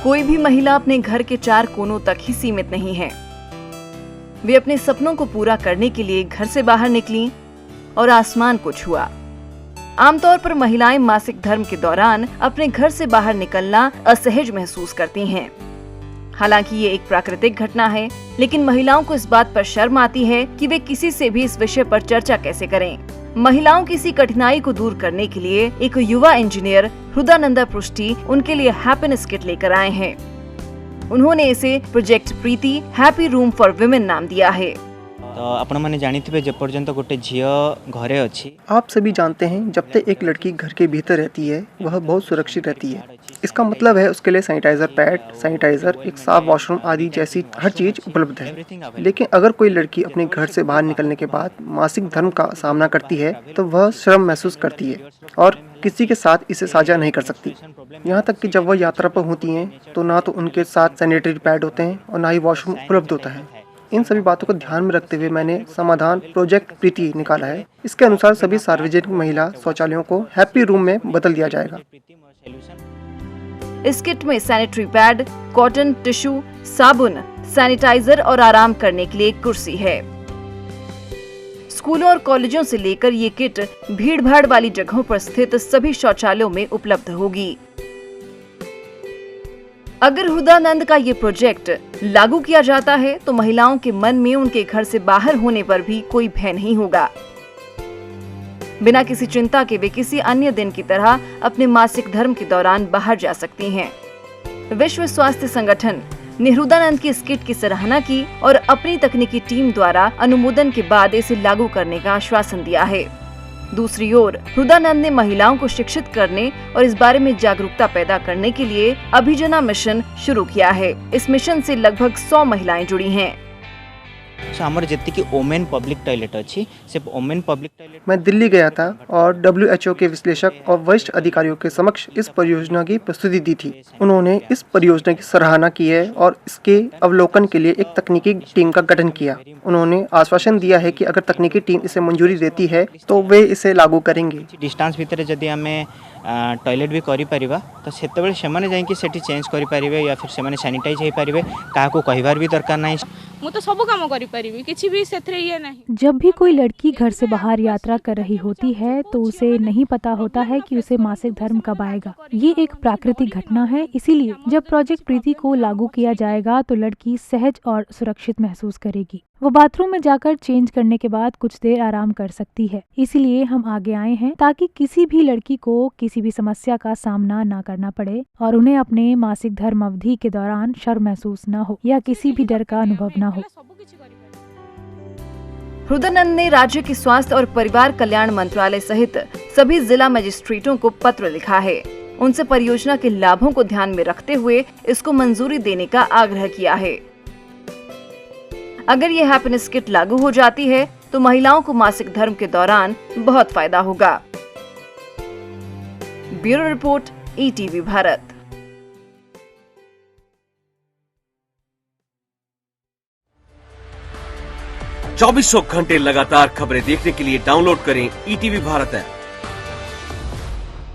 कोई भी महिला अपने घर के 4 कोनों तक ही सीमित नहीं है। वे अपने सपनों को पूरा करने के लिए घर से बाहर निकली और आसमान को छुआ। आमतौर पर महिलाएं मासिक धर्म के दौरान अपने घर से बाहर निकलना असहज महसूस करती हैं। हालांकि ये एक प्राकृतिक घटना है, लेकिन महिलाओं को इस बात पर शर्म आती है कि वे किसी से भी इस विषय पर चर्चा कैसे करें। महिलाओं की इसी कठिनाई को दूर करने के लिए एक युवा इंजीनियर हृदानंदा पृष्टि उनके लिए हैप्पीनेस किट लेकर आए हैं। उन्होंने इसे project Preeti happy room for women नाम दिया है। तो आपण माने जानिथिबे जे पर्यंत गोटे झियो घरे अछि। आप सभी जानते हैं जब तक एक लड़की घर के भीतर रहती है वह बहुत सुरक्षित रहती है। इसका मतलब है उसके लिए सैनिटाइजर पैड, सैनिटाइजर, एक साफ वॉशरूम आदि जैसी हर चीज उपलब्ध है। लेकिन अगर कोई लड़की अपने घर से बाहर निकलने के बाद मासिक धर्म का सामना करती है तो वह शर्म महसूस करती है और किसी के साथ इसे साझा नहीं कर सकती। यहाँ तक कि जब वह यात्रा पर होती हैं तो ना तो उनके साथ सैनिटरी पैड होते हैं और ना ही वॉशरूम उपलब्ध होता है। इन सभी बातों को ध्यान में रखते हुए मैंने समाधान प्रोजेक्ट प्रीति निकाला है। इसके अनुसार सभी सार्वजनिक महिला शौचालयों को हैप्पी रूम में बदल दिया जाएगा। इस किट में सैनिटरी पैड, कॉटन, टिश्यू, साबुन, सैनिटाइजर और आराम करने के लिए एक कुर्सी है। स्कूलों और कॉलेजों से लेकर ये किट भीड़-भाड़ वाली जगहों पर स्थित सभी शौचालयों में उपलब्ध होगी। अगर हृदानंद का ये प्रोजेक्ट लागू किया जाता है तो महिलाओं के मन में उनके घर से बाहर होने पर भी कोई भय नहीं होगा। बिना किसी चिंता के वे किसी अन्य दिन की तरह अपने मासिक धर्म के दौरान बाहर जा सकती हैं। विश्व स्वास्थ्य संगठन ने हृदानंद की इस किट की सराहना की और अपनी तकनीकी टीम द्वारा अनुमोदन के बाद इसे लागू करने का आश्वासन दिया है। दूसरी ओर हृदानंद ने महिलाओं को शिक्षित करने और इस बारे में जागरूकता पैदा करने के लिए अभिजना मिशन शुरू किया है। इस मिशन से लगभग 100 महिलाएं जुड़ी हैं। हमर जत्ती की ओमेन पब्लिक टॉयलेट अछि से ओमेन पब्लिक टॉयलेट। मैं दिल्ली गया था और WHO के विश्लेषक और वरिष्ठ अधिकारियों के समक्ष इस परियोजना की प्रस्तुति दी थी। उन्होंने इस परियोजना की सराहना की है और इसके अवलोकन के लिए एक तकनीकी टीम का गठन किया। उन्होंने आश्वासन दिया है कि अगर तकनीकी टीम इसे मंजूरी देती है तो वे इसे लागू करेंगे। डिस्टेंस भीतर जदि हमें टॉयलेट भी करि परिबा तो सेतेबेले सेमाने जाई कि सेठी चेंज करि परिबे या फिर सेमाने सैनिटाइज होई परिबे, काहाको कहिबार भी दरकार नाही। मु तो सब काम करि परिबी, किछि भी सेथरे ये नहीं। जब भी कोई लड़की घर से बाहर यात्रा कर रही होती है तो उसे नहीं पता होता है कि उसे मासिक धर्म कब आएगा। ये एक प्राकृतिक घटना है, इसीलिए जब प्रोजेक्ट प्रीति को लागू किया जाएगा तो लड़की सहज और सुरक्षित महसूस करेगी। वो बाथरूम में जाकर चेंज करने के बाद कुछ देर आराम कर सकती है। इसीलिए हम आगे आए हैं ताकि किसी भी लड़की को किसी भी समस्या का सामना ना करना पड़े और उन्हें अपने मासिक धर्म अवधि के दौरान शर्म महसूस न हो या किसी भी डर का अनुभव न हो। हृदानंद ने राज्य के स्वास्थ्य और परिवार कल्याण मंत्रालय सहित सभी जिला मजिस्ट्रेटों को पत्र लिखा है। उनसे परियोजना के लाभों को ध्यान में रखते हुए इसको मंजूरी देने का आग्रह किया है। अगर ये हैप्पीनेस किट लागू हो जाती है तो महिलाओं को मासिक धर्म के दौरान बहुत फायदा होगा। Bureau report, ETV Bharat. चौबीसों घंटे लगातार खबरें देखने के लिए डाउनलोड करें ETV भारत ऐप।